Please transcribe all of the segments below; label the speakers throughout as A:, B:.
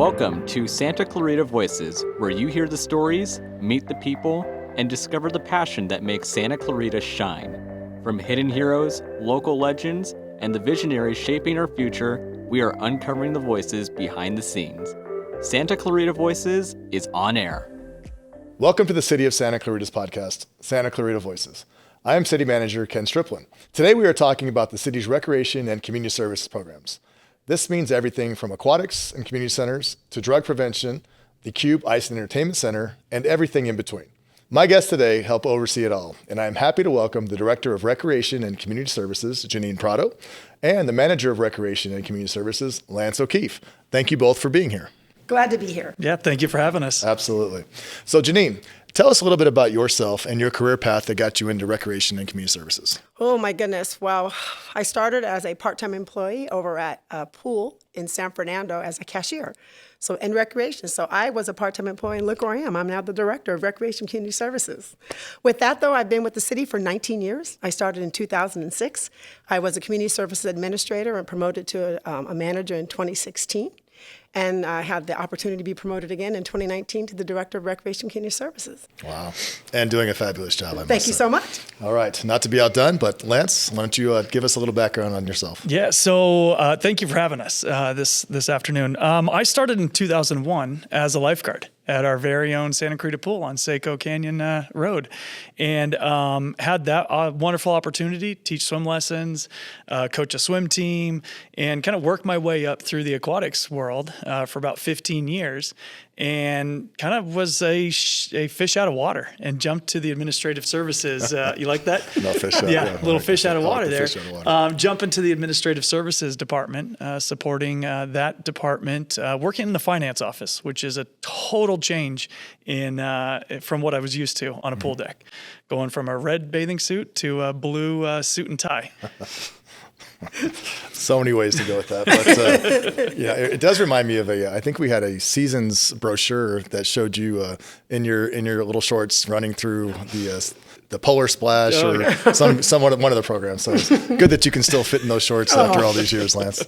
A: Welcome to Santa Clarita Voices, where you hear the stories, meet the people, and discover the passion that makes Santa Clarita shine. From hidden heroes, local legends, and the visionaries shaping our future, we are uncovering the voices behind the scenes. Santa Clarita Voices is on air.
B: Welcome to the City of Santa Clarita's podcast, Santa Clarita Voices. I am City Manager Ken Striplin. Today we are talking about the city's recreation and community service programs. This means everything from aquatics and community centers to drug prevention, the Cube Ice and Entertainment Center, and everything in between. My guests today help oversee it all, and I am happy to welcome the Director of Recreation and Community Services, Janine Prado, and the Manager of Recreation and Community Services, Lance O'Keefe. Thank you both for being here.
C: Glad to be here.
D: Yeah, thank you for having us.
B: Absolutely. So Janine, tell us a little bit about yourself and your career path that got you into recreation and community services.
C: Oh my goodness. Well, I started as a part-time employee over at a pool in San Fernando as a cashier. So in recreation. So I was a part-time employee and look where I am. I'm now the Director of Recreation Community Services. With that though, I've been with the city for 19 years. I started in 2006. I was a community services administrator and promoted to a manager in 2016. And I had the opportunity to be promoted again in 2019 to the Director of Recreation Community Services.
B: Wow. And doing a fabulous job, I must
C: Thank you
B: say.
C: so much.
B: All right. Not to be outdone, but Lance, why don't you give us a little background on yourself?
D: Yeah, so thank you for having us this afternoon. I started in 2001 as a lifeguard at our very own Santa Clarita Pool on Seco Canyon Road, and had that wonderful opportunity to teach swim lessons, coach a swim team, and kind of work my way up through the aquatics world for about 15 years. And kind of was a fish out of water and jumped to the administrative services. You like that?
B: No, fish out.
D: Yeah, little fish out of water there.
B: Fish out of water.
D: Jump into the administrative services department, supporting that department, working in the finance office, which is a total change from what I was used to on a pool deck, going from a red bathing suit to a blue suit and tie.
B: So many ways to go with that, but yeah, it does remind me of I think we had a seasons brochure that showed you in your little shorts running through the Polar Splash or one of the programs. So it's good that you can still fit in those shorts after all these years, Lance.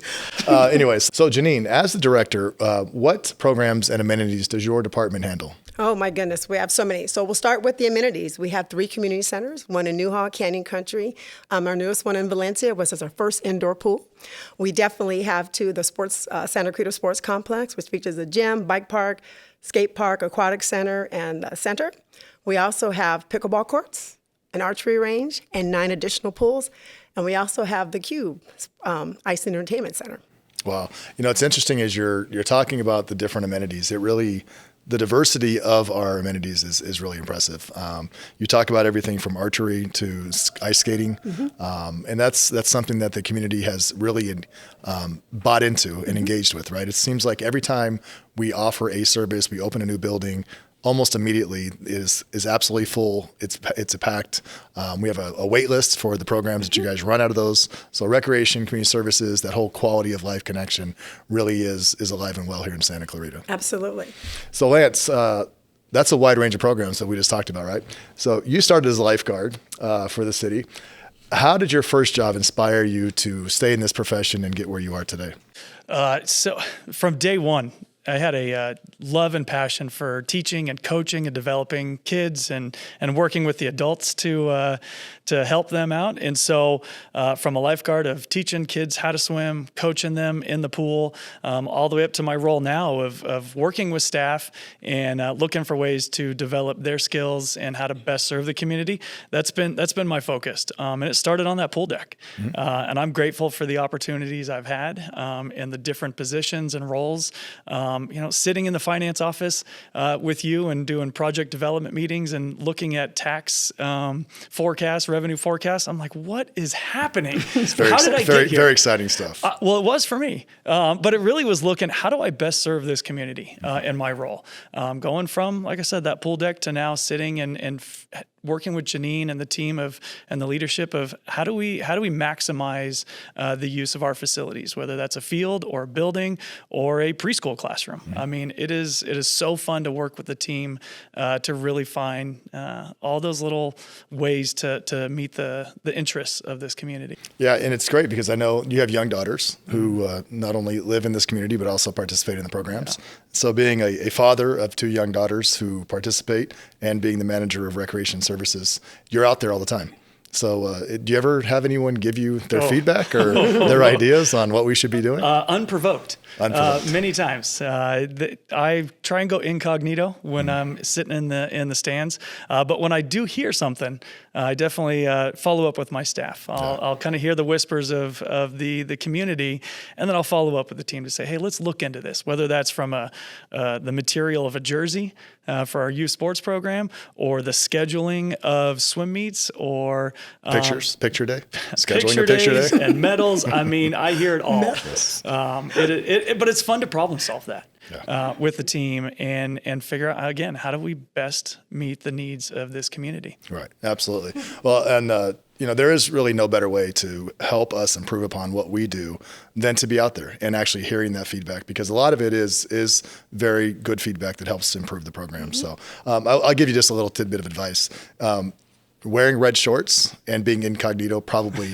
B: Anyways, so Janine, as the director, what programs and amenities does your department handle?
C: Oh my goodness, we have so many. So we'll start with the amenities. We have 3 community centers, one in Newhall, Canyon Country. Our newest one in Valencia was our first indoor pool. We definitely have the sports Santa Clarita Sports Complex, which features a gym, bike park, skate park, aquatic center, and center. We also have pickleball courts, an archery range, and 9 additional pools. And we also have the Cube Ice and Entertainment Center.
B: Wow. You know, it's interesting as you're talking about the different amenities. The diversity of our amenities is really impressive. You talk about everything from archery to ice skating, and that's something that the community has really bought into and engaged with, right? It seems like every time we offer a service, we open a new building, almost immediately is absolutely full. It's packed. We have a wait list for the programs that you guys run out of those. So recreation, community services, that whole quality of life connection really is alive and well here in Santa Clarita.
C: Absolutely.
B: So Lance, that's a wide range of programs that we just talked about, right? So you started as a lifeguard for the city. How did your first job inspire you to stay in this profession and get where you are today?
D: So from day one, I had a love and passion for teaching and coaching and developing kids and working with the adults to help them out. And so from a lifeguard of teaching kids how to swim, coaching them in the pool, all the way up to my role now of working with staff and looking for ways to develop their skills and how to best serve the community. That's been my focus. And it started on that pool deck. And I'm grateful for the opportunities I've had in the different positions and roles. Sitting in the finance office with you and doing project development meetings and looking at tax forecasts, revenue forecasts, I'm like, what is happening? How did I get here?
B: Very exciting stuff.
D: Well, it was for me, but it really was looking, how do I best serve this community in my role? Going from, like I said, that pool deck to now sitting and working with Janine and the team and the leadership of how do we maximize the use of our facilities, whether that's a field or a building or a preschool classroom. classroom. I mean, it is so fun to work with the team to really find all those little ways to meet the interests of this community.
B: Yeah, and it's great because I know you have young daughters who not only live in this community but also participate in the programs. Yeah. So being a father of 2 young daughters who participate and being the manager of recreation services, you're out there all the time. So do you ever have anyone give you their feedback or their ideas on what we should be doing?
D: Unprovoked. Many times. I try and go incognito when I'm sitting in the stands. But when I do hear something, I definitely follow up with my staff. I'll kind of hear the whispers of the community, and then I'll follow up with the team to say, hey, let's look into this, whether that's from the material of a jersey for our youth sports program, or the scheduling of swim meets, or picture day, scheduling a picture day, and medals. I mean, I hear it all. But it's fun to problem solve that with the team and figure out, again, how do we best meet the needs of this community? Right.
B: Absolutely. Well, and there is really no better way to help us improve upon what we do than to be out there and actually hearing that feedback, because a lot of it is very good feedback that helps improve the program. Mm-hmm. So I'll give you just a little tidbit of advice. Wearing red shorts and being incognito probably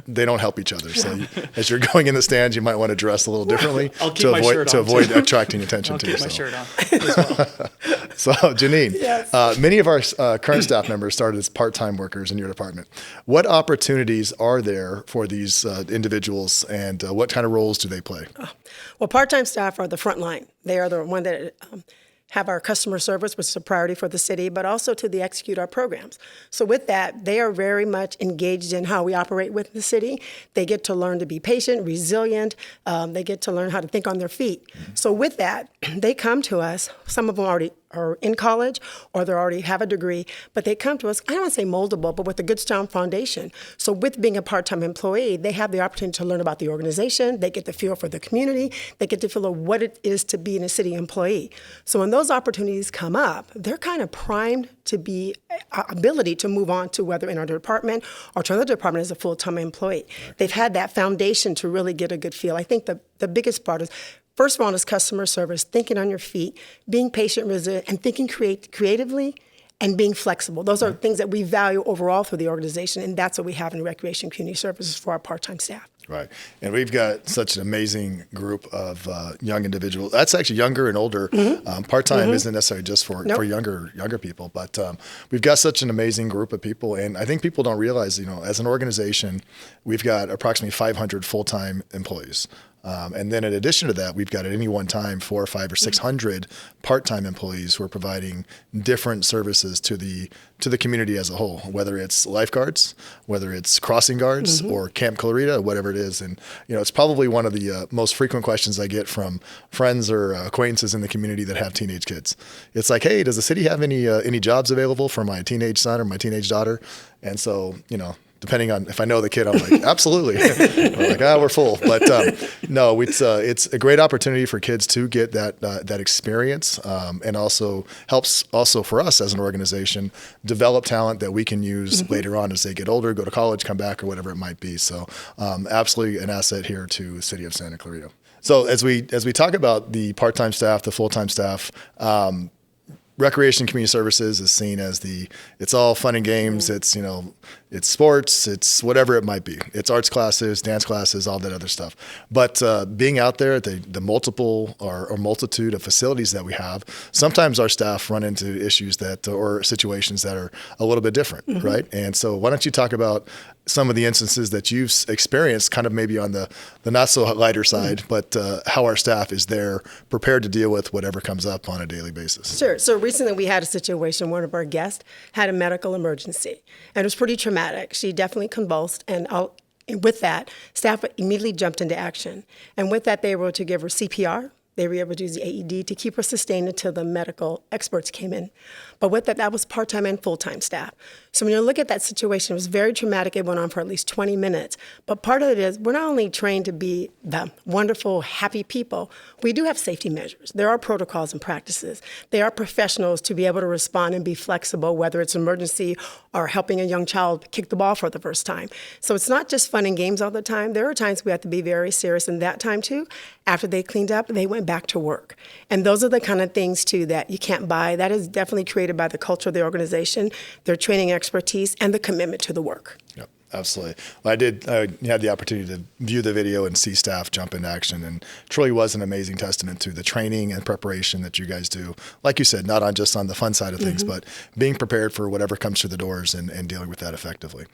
B: they don't help each other. So as you're going in the stands, you might want to dress a little differently to avoid attracting attention to yourself.
D: I'll keep my shirt on as well.
B: So Janine, yes. Many of our current staff members started as part-time workers in your department. What opportunities are there for these individuals, and what kind of roles do they play?
C: Well, part-time staff are the front line. They are the one that have our customer service, which is a priority for the city, but also to execute our programs. So with that, they are very much engaged in how we operate with the city. They get to learn to be patient, resilient. They get to learn how to think on their feet. So with that, they come to us. Some of them already are in college or they already have a degree, but they come to us, I don't want to say moldable, but with a good, strong foundation. So with being a part-time employee, they have the opportunity to learn about the organization. They get the feel for the community. They get the feel of what it is to be a city employee. So when those opportunities come up, they're kind of primed to be ability to move on to whether in our department or to another department as a full-time employee. Right. They've had that foundation to really get a good feel. I think the biggest part is, first of all, is customer service, thinking on your feet, being patient, resilient, and thinking creatively and being flexible. Those are things that we value overall through the organization, and that's what we have in recreation community services for our part-time staff.
B: Right. And we've got such an amazing group of young individuals. That's actually younger and older. Mm-hmm. Part-time isn't necessarily just for younger people, but we've got such an amazing group of people. And I think people don't realize, as an organization, we've got approximately 500 full-time employees. And then in addition to that, we've got at any one time 400 or 500 or 600 part-time employees who are providing different services to the community as a whole, whether it's lifeguards, whether it's crossing guards, or Camp Clarita, whatever it is. And it's probably one of the most frequent questions I get from friends or acquaintances in the community that have teenage kids. It's like, hey, does the city have any jobs available for my teenage son or my teenage daughter? And so, depending on if I know the kid, I'm like, absolutely. We're like, we're full. But no, it's a great opportunity for kids to get that experience, and also helps also for us as an organization develop talent that we can use later on as they get older, go to college, come back, or whatever it might be. So absolutely an asset here to the city of Santa Clarita. So as we talk about the part-time staff, the full-time staff, Recreation Community Services is seen as it's all fun and games. It's, it's sports, it's whatever it might be. It's arts classes, dance classes, all that other stuff. But being out there at the multiple or multitude of facilities that we have, sometimes our staff run into issues or situations that are a little bit different, right? And so why don't you talk about some of the instances that you've experienced, kind of maybe on the not so lighter side, but how our staff is there prepared to deal with whatever comes up on a daily basis.
C: Sure. So recently we had a situation, one of our guests had a medical emergency, and it was pretty traumatic. She definitely convulsed, and with that, staff immediately jumped into action. And with that, they were able to give her CPR. They were able to use the AED to keep her sustained until the medical experts came in. But with that was part-time and full-time staff. So when you look at that situation, it was very traumatic. It went on for at least 20 minutes. But part of it is we're not only trained to be the wonderful, happy people, we do have safety measures. There are protocols and practices. There are professionals to be able to respond and be flexible, whether it's emergency or helping a young child kick the ball for the first time. So it's not just fun and games all the time. There are times we have to be very serious, and that time too, after they cleaned up, they went went back to work. And those are the kind of things, too, that you can't buy. That is definitely created by the culture of the organization, their training expertise, and the commitment to the work.
B: Yep. Absolutely. Well, I had the opportunity to view the video and see staff jump into action, and truly was an amazing testament to the training and preparation that you guys do. Like you said, not just on the fun side of things, but being prepared for whatever comes through the doors and dealing with that effectively.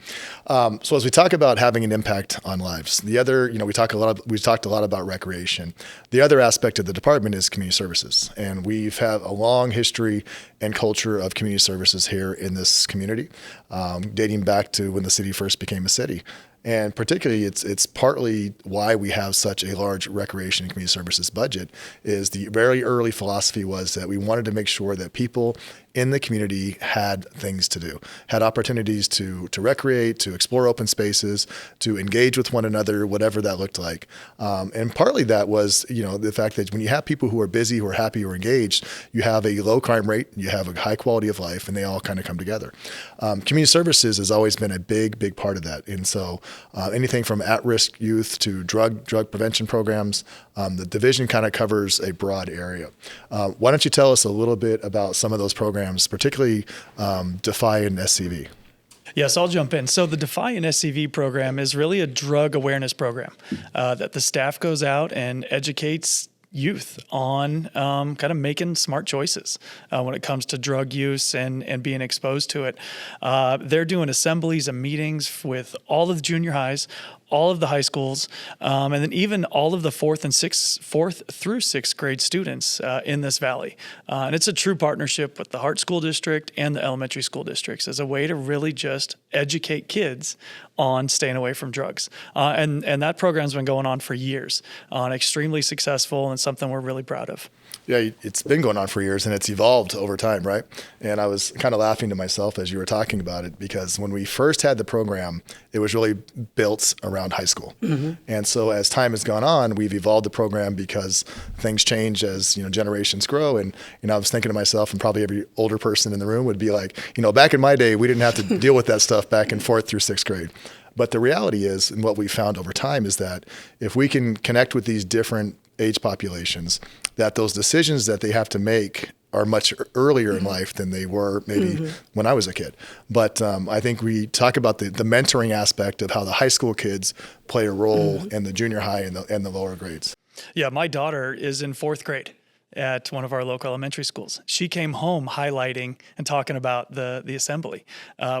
B: So as we talk about having an impact on lives, the other, we talked a lot about recreation. The other aspect of the department is community services, and we've had a long history and culture of community services here in this community, dating back to when the city first became a city. And particularly, it's partly why we have such a large recreation and community services budget. Is the very early philosophy was that we wanted to make sure that people in the community had things to do, had opportunities to recreate, to explore open spaces, to engage with one another, whatever that looked like. And partly that was, the fact that when you have people who are busy, who are happy, who are engaged, you have a low crime rate, you have a high quality of life, and they all kind of come together. Community services has always been a big part of that. And so anything from at-risk youth to drug prevention programs, the division kind of covers a broad area. Why don't you tell us a little bit about some of those programs, particularly Defy and SCV?
D: Yes, I'll jump in. So the Defy and SCV program is really a drug awareness program that the staff goes out and educates youth on kind of making smart choices when it comes to drug use and being exposed to it. They're doing assemblies and meetings with all of the junior highs, all of the high schools, and then even all of the fourth through sixth grade students in this valley. And it's a true partnership with the Hart School District and the elementary school districts as a way to really just educate kids on staying away from drugs. And that program's been going on for years, extremely successful and something we're really proud of.
B: Yeah, it's been going on for years, and it's evolved over time, right? And I was kind of laughing to myself as you were talking about it, because when we first had the program, it was really built around high school. And so as time has gone on, we've evolved the program because things change as generations grow. And I was thinking to myself, and probably every older person in the room would be like, back in my day, we didn't have to deal with that stuff back in fourth through sixth grade. But the reality is, and what we found over time, is that if we can connect with these different age populations, that those decisions that they have to make are much earlier in life than they were maybe when I was a kid. But I think we talk about the mentoring aspect of how the high school kids play a role in the junior high and the lower grades.
D: Yeah, my daughter is in fourth grade at one of our local elementary schools. She came home highlighting and talking about the assembly,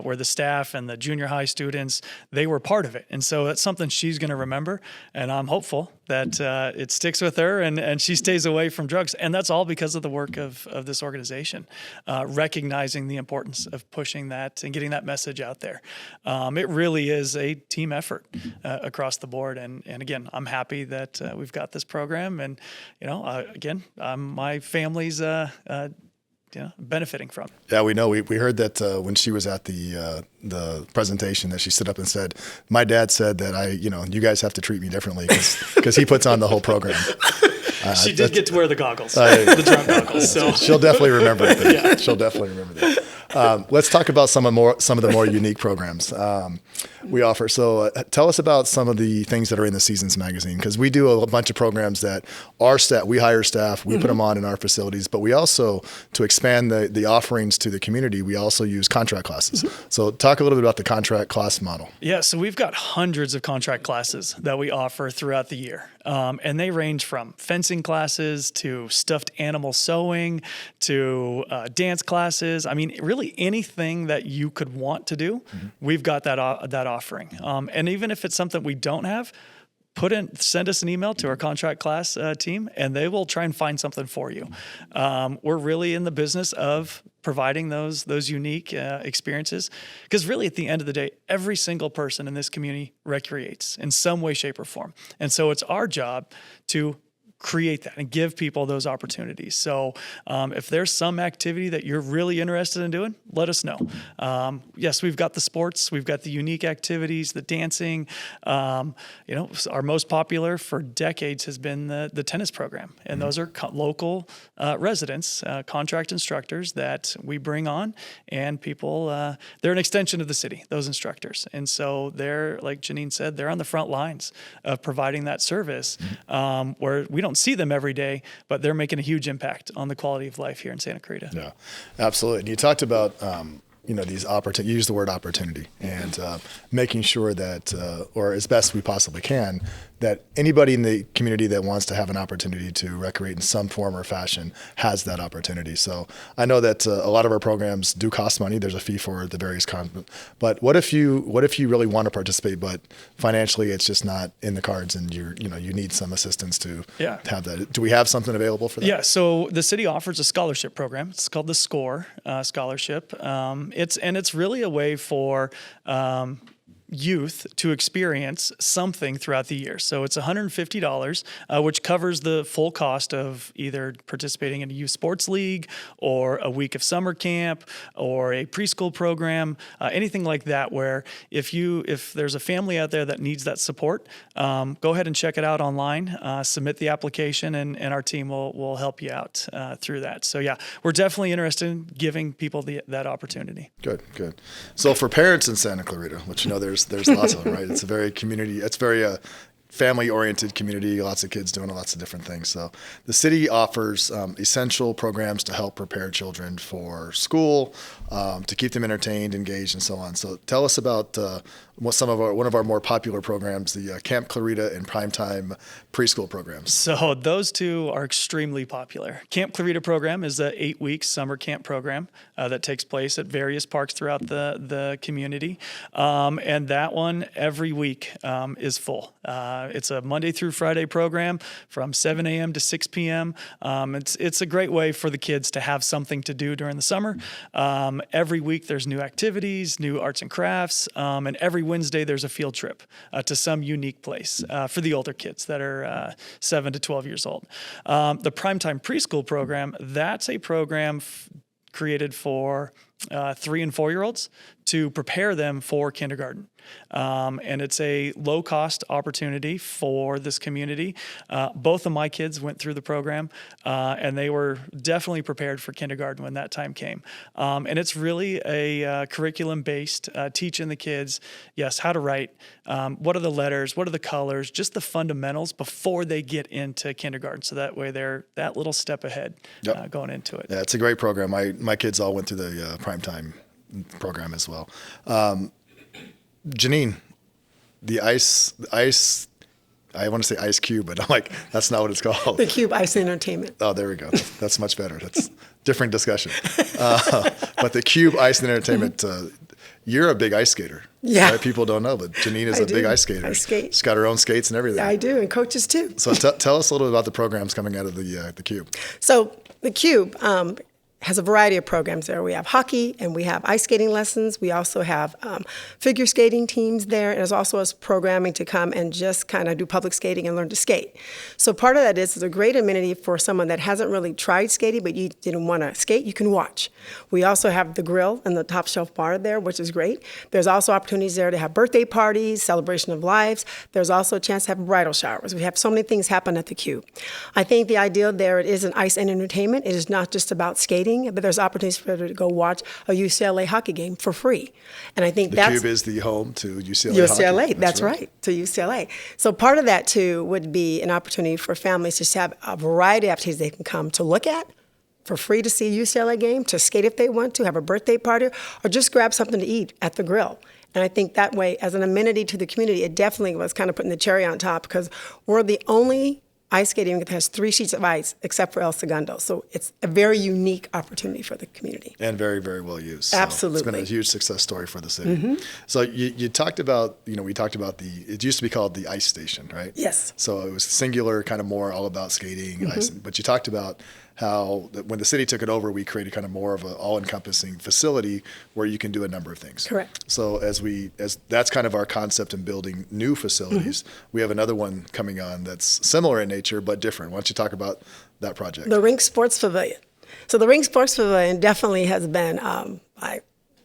D: where the staff and the junior high students, they were part of it. And so that's something she's going to remember. And I'm hopeful that it sticks with her and she stays away from drugs. And that's all because of the work of this organization, recognizing the importance of pushing that and getting that message out there. It really is a team effort across the board. And again, I'm happy that we've got this program. And, again, my family's benefiting from.
B: Yeah, we know. We heard that when she was at the presentation, that she stood up and said, "My dad said that you guys have to treat me differently because he puts on the whole program."
D: She did get to wear the goggles, the drug goggles. So
B: she'll definitely remember it. Yeah. She'll definitely remember that. Let's talk about some of the more unique programs we offer. So tell us about some of the things that are in the Seasons magazine, because we do a bunch of programs that our staff, we hire staff, we put them on in our facilities, but we also, to expand the offerings to the community, we also use contract classes. So talk a little bit about the contract class model.
D: Yeah, so we've got hundreds of contract classes that we offer throughout the year. And they range from fencing classes to stuffed animal sewing to dance classes. I mean, really anything that you could want to do, we've got that offering. And even if it's something we don't have, send us an email to our contract class team, and they will try and find something for you. We're really in the business of providing those unique experiences, because really at the end of the day, every single person in this community recreates in some way, shape, or form. And so it's our job to create that and give people those opportunities. So if there's some activity that you're really interested in doing, let us know. Yes, we've got the sports, we've got the unique activities, the dancing. Our most popular for decades has been the tennis program. And those are local residents, contract instructors that we bring on, and people, they're an extension of the city, those instructors. And so they're, like Janine said, they're on the front lines of providing that service where we don't don't see them every day, but they're making a huge impact on the quality of life here in Santa Clarita.
B: Yeah, absolutely. And you talked about, these opportunities, you use the word opportunity, and making sure that, or as best we possibly can, that anybody in the community that wants to have an opportunity to recreate in some form or fashion has that opportunity. So I know that a lot of our programs do cost money. There's a fee for the various but what if you really want to participate, but financially it's just not in the cards, and you need some assistance to have that? Do we have something available for that?
D: Yeah. So the city offers a scholarship program. It's called the SCORE scholarship. It's really a way for youth to experience something throughout the year. So it's $150, which covers the full cost of either participating in a youth sports league or a week of summer camp or a preschool program, anything like that, where if there's a family out there that needs that support, go ahead and check it out online, submit the application, and our team will help you out through that. So yeah, we're definitely interested in giving people that opportunity.
B: Good. So for parents in Santa Clarita, which there's lots of them, right? It's a very family-oriented community, lots of kids doing lots of different things. So the city offers essential programs to help prepare children for school, to keep them entertained, engaged, and so on. So tell us about one of our more popular programs, the Camp Clarita and Primetime preschool programs.
D: So those two are extremely popular. Camp Clarita program is an 8-week summer camp program that takes place at various parks throughout the community. And that one every week is full. It's a Monday through Friday program from 7 a.m. to 6 p.m. It's a great way for the kids to have something to do during the summer. Every week there's new activities, new arts and crafts, and every Wednesday there's a field trip to some unique place for the older kids that are 7 to 12 years old. The Primetime Preschool program, that's a program created for 3 and 4-year-olds to prepare them for kindergarten. And it's a low-cost opportunity for this community. Both of my kids went through the program, and they were definitely prepared for kindergarten when that time came. And it's really a curriculum-based, teaching the kids, how to write, what are the letters, what are the colors, just the fundamentals before they get into kindergarten. So that way they're that little step ahead going into it.
B: Yeah, it's a great program. My kids all went through the Primetime program as well. Janine, the ice, I want to say Ice Cube, but I'm like, that's not what it's called.
C: The Cube Ice Entertainment.
B: Oh, there we go. That's much better. That's different discussion. But the Cube Ice Entertainment, you're a big ice skater.
C: Yeah.
B: Right? People don't know, but Janine is a big ice skater.
C: I skate.
B: She's got her own skates and everything.
C: I do, and coaches too.
B: So tell us a little bit about the programs coming out of the Cube.
C: So the Cube has a variety of programs there. We have hockey and we have ice skating lessons. We also have figure skating teams there. And there's also programming to come and just kind of do public skating and learn to skate. So part of that is a great amenity for someone that hasn't really tried skating, but you didn't want to skate, you can watch. We also have the grill and the top shelf bar there, which is great. There's also opportunities there to have birthday parties, celebration of lives. There's also a chance to have bridal showers. We have so many things happen at the Cube. I think the idea there, it is an ice and entertainment. It is not just about skating, but there's opportunities for them to go watch a UCLA hockey game for free. And I think
B: the Cube is the home to UCLA
C: hockey.
B: That's
C: That's right, to UCLA. So part of that, too, would be an opportunity for families to have a variety of activities they can come to look at for free to see a UCLA game, to skate if they want to, have a birthday party, or just grab something to eat at the grill. And I think that way, as an amenity to the community, it definitely was kind of putting the cherry on top, because we're the only ice skating that has 3 sheets of ice except for El Segundo. So it's a very unique opportunity for the community.
B: And very, very well used. So
C: absolutely.
B: It's been a huge success story for the city. Mm-hmm. So you talked about, we talked about it used to be called the ice station, right?
C: Yes. So
B: it was singular, kind of more all about skating, ice. But you talked about how when the city took it over, we created kind of more of an all-encompassing facility where you can do a number of things.
C: Correct.
B: So as that's kind of our concept in building new facilities, we have another one coming on that's similar in nature but different. Why don't you talk about that project?
C: The Rink Sports Pavilion. So the Rink Sports Pavilion definitely has been,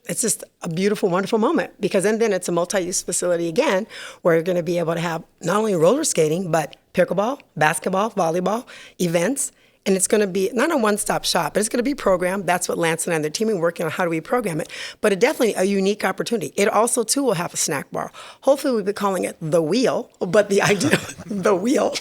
C: it's just a beautiful, wonderful moment, because then it's a multi-use facility again, where you're going to be able to have not only roller skating, but pickleball, basketball, volleyball, events. And it's going to be not a one-stop shop, but it's going to be programmed. That's what Lance and I and their team are working on, how do we program it. But it's definitely a unique opportunity. It also, too, will have a snack bar. Hopefully we'll be calling it The Wheel, but the idea, The Wheel.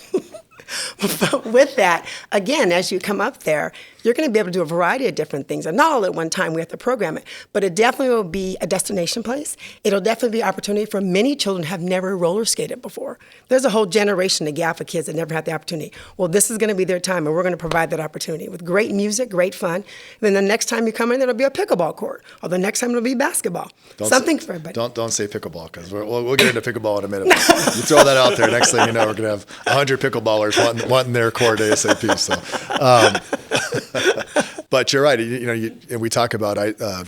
C: But with that, again, as you come up there, you're going to be able to do a variety of different things. And not all at one time, we have to program it. But it definitely will be a destination place. It'll definitely be an opportunity for many children who have never roller skated before. There's a whole generation, a gap of kids that never had the opportunity. Well, this is going to be their time, and we're going to provide that opportunity with great music, great fun. And then the next time you come in, there'll be a pickleball court. Or the next time it'll be basketball. Something for everybody.
B: Don't say pickleball, because we'll get into pickleball in a minute. You throw that out there, next thing you know, we're going to have 100 pickleballers wanting their court ASAP. So, but you're right. And we talk about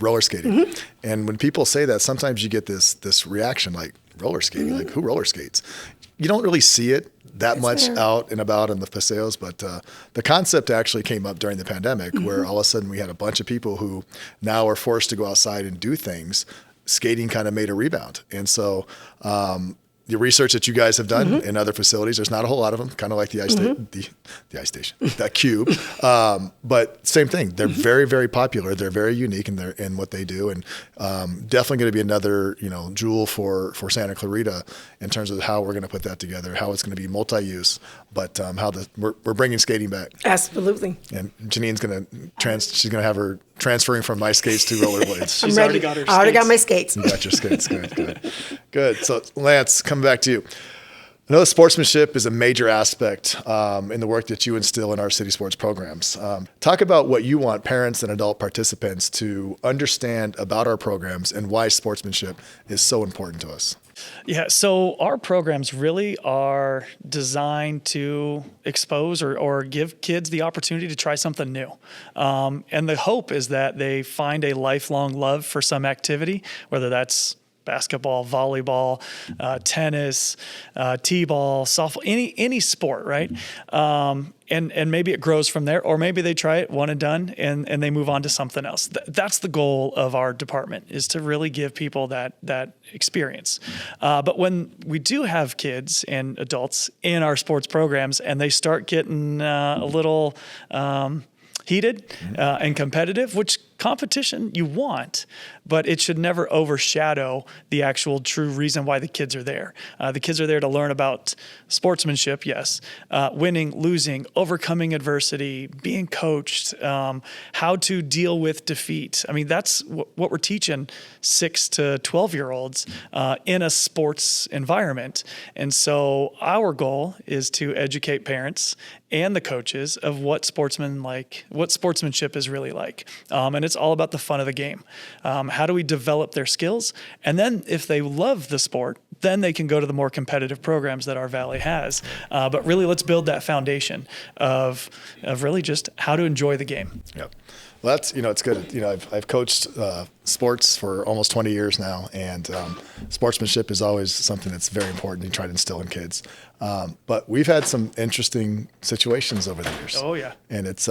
B: roller skating, and when people say that, sometimes you get this reaction like roller skating, like who roller skates? You don't really see it that much out and about in the paseos, but the concept actually came up during the pandemic, where all of a sudden we had a bunch of people who now are forced to go outside and do things. Skating kind of made a rebound, and so. The research that you guys have done in other facilities, there's not a whole lot of them, kind of like the ice station, that cube. But same thing. They're very, very popular. They're very unique in what they do, and definitely going to be another jewel for Santa Clarita in terms of how we're going to put that together, how it's going to be multi-use, but we're bringing skating back.
C: Absolutely.
B: And Janine's going to she's going to have her transferring from ice skates to rollerblades.
D: She's already got her skates.
C: I already got my skates.
B: You got your skates. Good. So Lance, coming back to you. I know sportsmanship is a major aspect in the work that you instill in our city sports programs. Talk about what you want parents and adult participants to understand about our programs and why sportsmanship is so important to us.
D: Yeah, so our programs really are designed to expose or give kids the opportunity to try something new. And the hope is that they find a lifelong love for some activity, whether that's basketball, volleyball, tennis, t-ball, softball, any sport, right? And maybe it grows from there, or maybe they try it one and done and they move on to something else. That's the goal of our department, is to really give people that experience. But when we do have kids and adults in our sports programs and they start getting a little heated and competitive, which competition you want, but it should never overshadow the actual true reason why the kids are there. The kids are there to learn about sportsmanship, yes, winning, losing, overcoming adversity, being coached, how to deal with defeat. I mean, that's what we're teaching 6 to 12-year-olds in a sports environment. And so our goal is to educate parents and the coaches of what sportsmanship is really like. And it's all about the fun of the game. How do we develop their skills? And then if they love the sport, then they can go to the more competitive programs that our Valley has. But really, let's build that foundation of really just how to enjoy the game.
B: Yep. Well, that's, it's good. I've coached sports for almost 20 years now, and sportsmanship is always something that's very important to try to instill in kids. But we've had some interesting situations over the years.
D: Oh, yeah.
B: And it's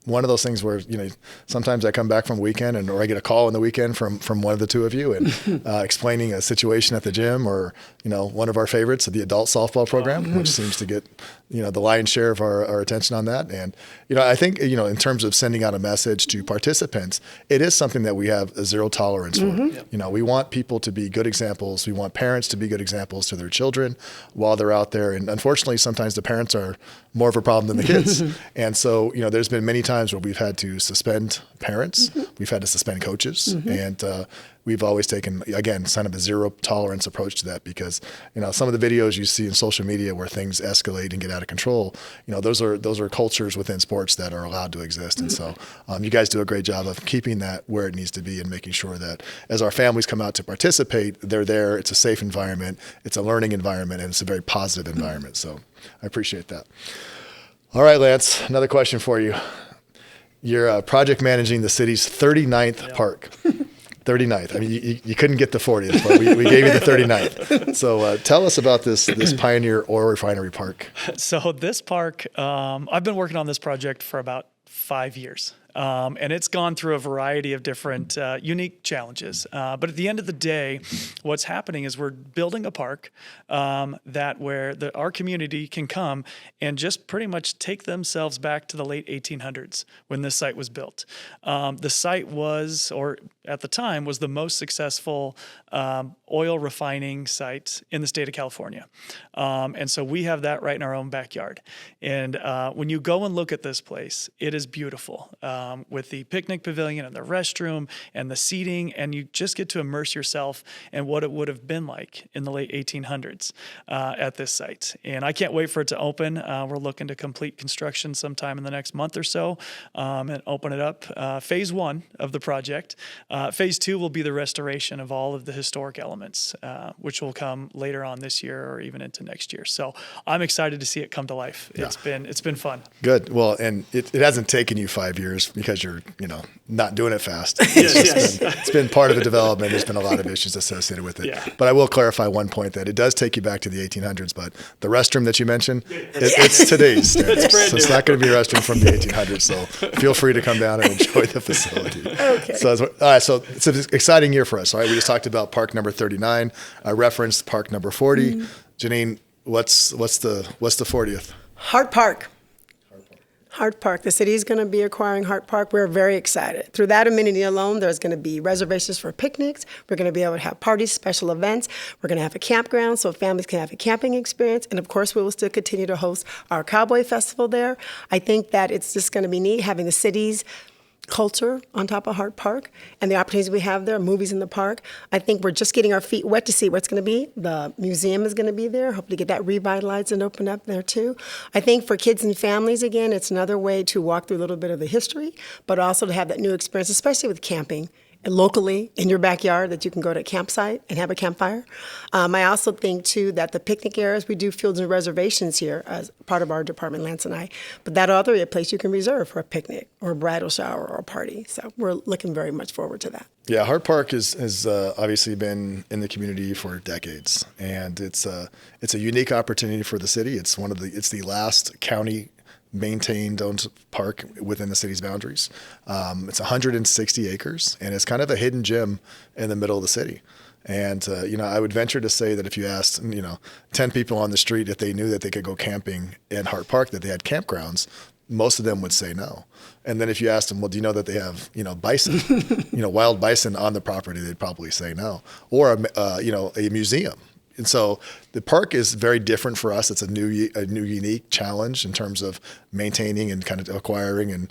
B: one of those things where, sometimes I come back from a weekend or I get a call on the weekend from one of the two of you and explaining a situation at the gym, or, one of our favorites, the adult softball program, which seems to get, the lion's share of our attention on that. And, I think, in terms of sending out a message to participants, it is something that we have a zero tolerance for. Yep. We want people to be good examples. We want parents to be good examples to their children while they're out there. And unfortunately, sometimes the parents are more of a problem than the kids. And so, there's been many times where we've had to suspend parents, we've had to suspend coaches, and we've always taken, again, kind of a zero tolerance approach to that, because, some of the videos you see in social media where things escalate and get out of control, those are cultures within sports that are allowed to exist. And so you guys do a great job of keeping that where it needs to be and making sure that as our families come out to participate, they're there, it's a safe environment, it's a learning environment, and it's a very positive environment. So I appreciate that. All right, Lance, another question for you. You're project managing the city's 39th park. 39th. I mean, you couldn't get the 40th, but we gave you the 39th. So tell us about this Pioneer Oil Refinery Park.
D: So this park, I've been working on this project for about 5 years. And it's gone through a variety of different unique challenges. But at the end of the day, what's happening is we're building a park where our community can come and just pretty much take themselves back to the late 1800s when this site was built. The site was, or at the time, was the most successful oil refining site in the state of California. And so we have that right in our own backyard. And when you go and look at this place, it is beautiful with the picnic pavilion and the restroom and the seating, and you just get to immerse yourself in what it would have been like in the late 1800s at this site. And I can't wait for it to open. We're looking to complete construction sometime in the next month or so and open it up. Phase 1 of the project. Phase 2 will be the restoration of all of the historic elements, which will come later on this year or even into next year. So I'm excited to see it come to life.
B: Yeah.
D: It's been fun.
B: Good. Well, and it hasn't taken you 5 years because you're, not doing it fast.
D: Yes.
B: It's been part of the development. There's been a lot of issues associated with it.
D: Yeah.
B: But I will clarify one point that it does take you back to the 1800s, but the restroom that you mentioned, it's today's standards. So it's not going to be a restroom from the 1800s. So feel free to come down and enjoy the facility.
C: Okay.
B: So, all right. So it's an exciting year for us. All right. We just talked about park number 39. I referenced park number 40. Mm-hmm. Janine, what's the 40th?
C: Hart Park. Hart Park. The city is going to be acquiring Hart Park. We're very excited. Through that amenity alone, there's going to be reservations for picnics. We're going to be able to have parties, special events. We're going to have a campground so families can have a camping experience. And of course, we will still continue to host our Cowboy Festival there. I think that it's just going to be neat having the city's culture on top of Hart Park and the opportunities we have there, movies in the park. I think we're just getting our feet wet to see what's going to be. The museum is going to be there. Hopefully get that revitalized and open up there too. I think for kids and families, again, it's another way to walk through a little bit of the history, but also to have that new experience, especially with camping. Locally in your backyard that you can go to a campsite and have a campfire. I also think, too, that the picnic areas, we do fields and reservations here as part of our department, Lance and I. But that other a place you can reserve for a picnic or a bridal shower or a party. So we're looking very much forward to that.
B: Yeah, Hart Park has obviously been in the community for decades, and it's a unique opportunity for the city. It's the last county maintained owned park within the city's boundaries. It's 160 acres, and it's kind of a hidden gem in the middle of the city. And, I would venture to say that if you asked, 10 people on the street if they knew that they could go camping in Hart Park, that they had campgrounds, most of them would say no. And then if you asked them, well, do you know that they have, bison, wild bison on the property, they'd probably say no. Or, a museum. And so the park is very different for us. It's a new unique challenge in terms of maintaining and kind of acquiring and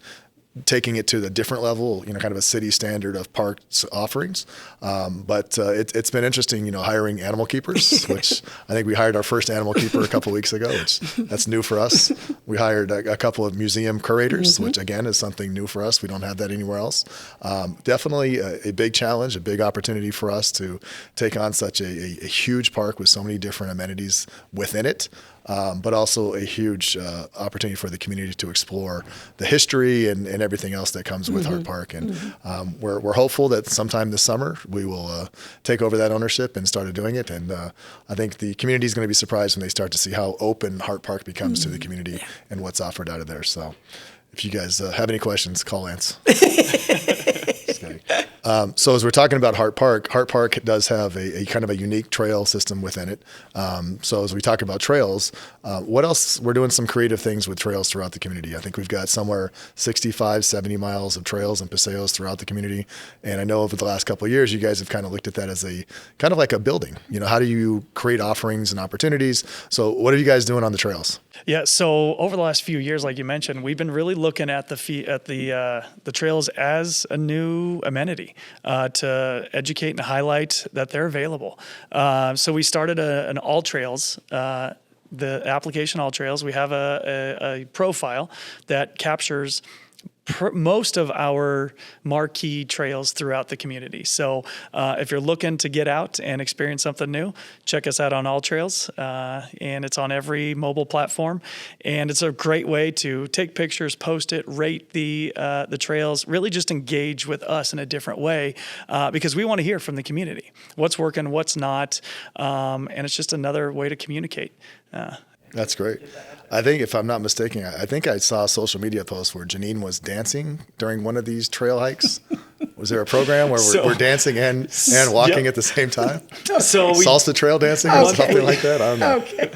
B: taking it to the different level, kind of a city standard of parks offerings. But it's been interesting, hiring animal keepers, which I think we hired our first animal keeper a couple of weeks ago, which that's new for us. We hired a couple of museum curators, mm-hmm. which again is something new for us. We don't have that anywhere else. Definitely a big challenge, a big opportunity for us to take on such a huge park with so many different amenities within it. But also a huge opportunity for the community to explore the history and everything else that comes with mm-hmm. Hart Park. And mm-hmm. We're hopeful that sometime this summer we will take over that ownership and start doing it. And I think the community is going to be surprised when they start to see how open Hart Park becomes mm-hmm. to the community and what's offered out of there. So if you guys have any questions, call Lance. So as we're talking about Hart Park does have a kind of a unique trail system within it. So as we talk about trails, what else? We're doing some creative things with trails throughout the community. I think we've got somewhere 65, 70 miles of trails and paseos throughout the community. And I know over the last couple of years, you guys have kind of looked at that as a kind of like a building. How do you create offerings and opportunities? So what are you guys doing on the trails?
D: Yeah, so over the last few years, like you mentioned, we've been really looking at the trails as a new amenity to educate and highlight that they're available. So we started an All Trails. The application All Trails. We have a profile that captures most of our marquee trails throughout the community. So if you're looking to get out and experience something new, check us out on All Trails. And it's on every mobile platform. And it's a great way to take pictures, post it, rate the trails, really just engage with us in a different way because we want to hear from the community. What's working, what's not. And it's just another way to communicate.
B: That's great. I think, if I'm not mistaken, I think I saw a social media post where Janine was dancing during one of these trail hikes. Was there a program where we're dancing and walking at the same time?
D: So
B: Salsa trail dancing or something like that? I don't know.
C: Okay.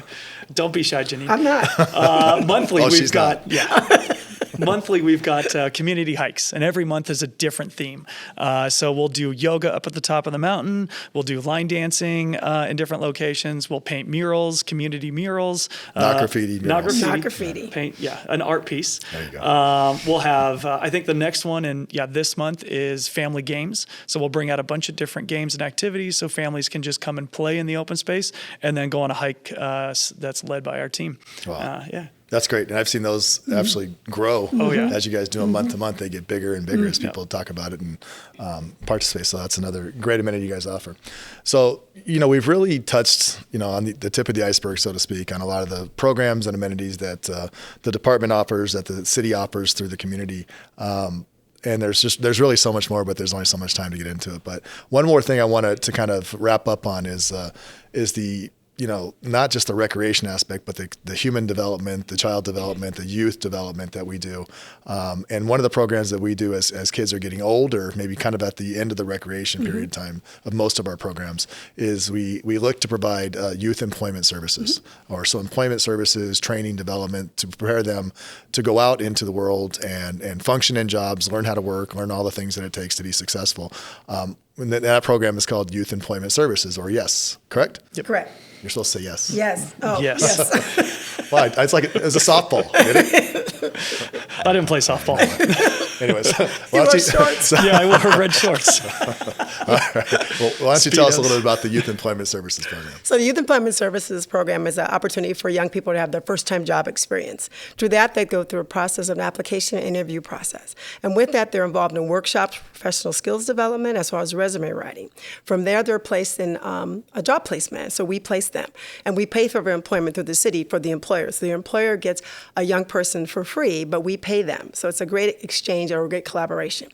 D: Don't be shy, Janine.
C: I'm not.
D: Monthly,
B: Oh,
D: we've
B: she's
D: got monthly we've got community hikes, and every month is a different theme. So we'll do yoga up at the top of the mountain. We'll do line dancing in different locations. We'll paint murals, community murals.
B: Not graffiti murals.
C: Not graffiti.
D: Paint, an art piece.
B: There you go.
D: We'll have, I think the next one, and this month is family games. So we'll bring out a bunch of different games and activities so families can just come and play in the open space, and then go on a hike that's led by our team.
B: Wow.
D: Yeah.
B: That's great. And I've seen those actually grow as you guys do them month to month. They get bigger and bigger as people talk about it and participate. So that's another great amenity you guys offer. So, we've really touched, on the tip of the iceberg, so to speak, on a lot of the programs and amenities that the department offers, that the city offers through the community. And there's really so much more, but there's only so much time to get into it. But one more thing I wanted to kind of wrap up on is the not just the recreation aspect, but the human development, the child development, the youth development that we do. And one of the programs that we do as kids are getting older, maybe kind of at the end of the recreation period time of most of our programs, is we look to provide youth employment services, or so employment services, training, development, to prepare them to go out into the world and function in jobs, learn how to work, learn all the things that it takes to be successful. And that program is called Youth Employment Services, or YES, correct?
C: Yep. Correct.
B: You're supposed to say yes.
C: Yes. Oh,
D: Yes.
B: Well, it's like it was a softball. Get it?
D: I didn't play softball.
B: Anyways,
C: You wore shorts.
D: Yeah, I wore red shorts.
B: All right. Well, why don't you tell us a little bit about the Youth Employment Services program?
C: So the Youth Employment Services program is an opportunity for young people to have their first-time job experience. Through that, they go through a process of an application and interview process. And with that, they're involved in workshops, professional skills development, as well as resume writing. From there, they're placed in a job placement. So we place them. And we pay for their employment through the city for the employers. The employer gets a young person for free, but we pay them. So it's a great exchange or a great collaboration.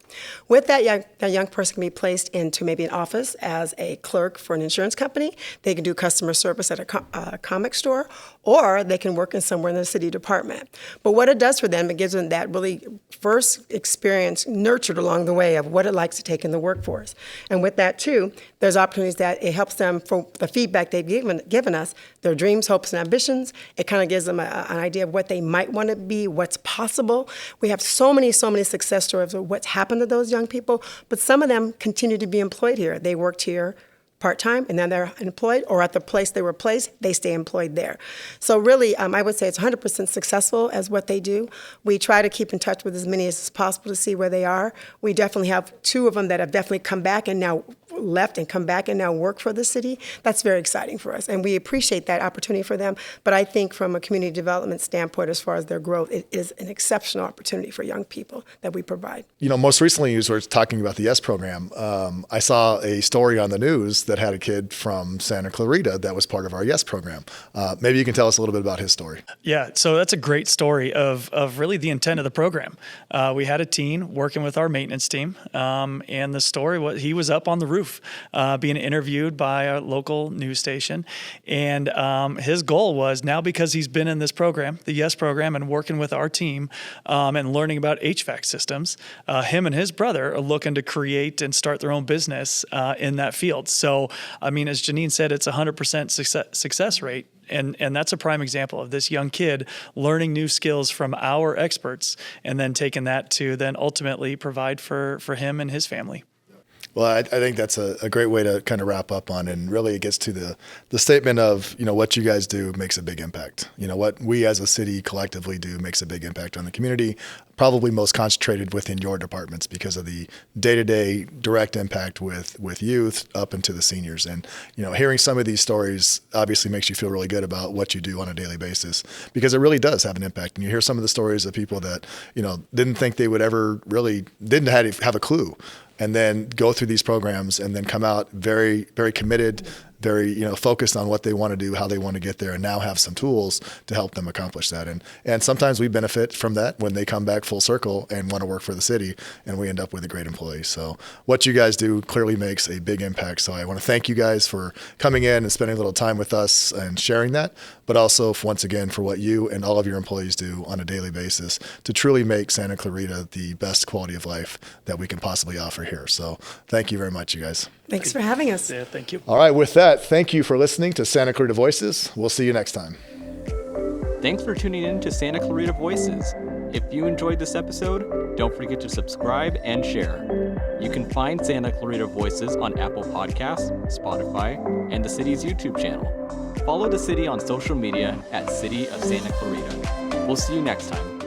C: With that young person can be placed into maybe an office as a clerk for an insurance company. They can do customer service at a comic store, or they can work in somewhere in the city department. But what it does for them, it gives them that really first experience nurtured along the way of what it likes to take in the workforce. And with that, too, there's opportunities that it helps them for the feedback they've given us, their dreams, hopes, and ambitions. It kind of gives them an idea of what they might want to be, what's possible. We have so many success stories of what's happened to those young people, but some of them continue to be employed here. They worked here part-time, and then they're employed, or at the place they were placed, they stay employed there. So really, I would say it's 100% successful as what they do. We try to keep in touch with as many as possible to see where they are. We definitely have 2 of them that have definitely come back and now left and come back and now work for the city. That's very exciting for us, and we appreciate that opportunity for them. But I think from a community development standpoint, as far as their growth, it is an exceptional opportunity for young people that we provide.
B: Most recently, you were talking about the YES program. I saw a story on the news that had a kid from Santa Clarita that was part of our YES program. Maybe you can tell us a little bit about his story. Yeah,
D: so that's a great story of really the intent of the program. We had a teen working with our maintenance team, and the story was he was up on the roof being interviewed by a local news station, and his goal was, now because he's been in this program, the YES program, and working with our team and learning about HVAC systems, him and his brother are looking to create and start their own business in that field. So, I mean, as Janine said, it's 100% success rate. And that's a prime example of this young kid learning new skills from our experts and then taking that to then ultimately provide for him and his family.
B: Well, I think that's a great way to kind of wrap up on, and really it gets to the statement of, what you guys do makes a big impact. What we as a city collectively do makes a big impact on the community, probably most concentrated within your departments because of the day-to-day direct impact with youth up into the seniors. And, hearing some of these stories obviously makes you feel really good about what you do on a daily basis, because it really does have an impact. And you hear some of the stories of people that, didn't think they would ever really, didn't have a clue, and then go through these programs and then come out very, very committed, very, focused on what they want to do, how they want to get there, and now have some tools to help them accomplish that. And sometimes we benefit from that when they come back full circle and want to work for the city, and we end up with a great employee. So what you guys do clearly makes a big impact. So I want to thank you guys for coming in and spending a little time with us and sharing that, but also once again for what you and all of your employees do on a daily basis to truly make Santa Clarita the best quality of life that we can possibly offer here. So thank you very much, you guys.
C: Thanks for having us.
D: Yeah, thank you.
B: All right, with that, thank you for listening to Santa Clarita Voices. We'll see you next time.
A: Thanks for tuning in to Santa Clarita Voices. If you enjoyed this episode, don't forget to subscribe and share. You can find Santa Clarita Voices on Apple Podcasts, Spotify, and the city's YouTube channel. Follow the city on social media at City of Santa Clarita. We'll see you next time.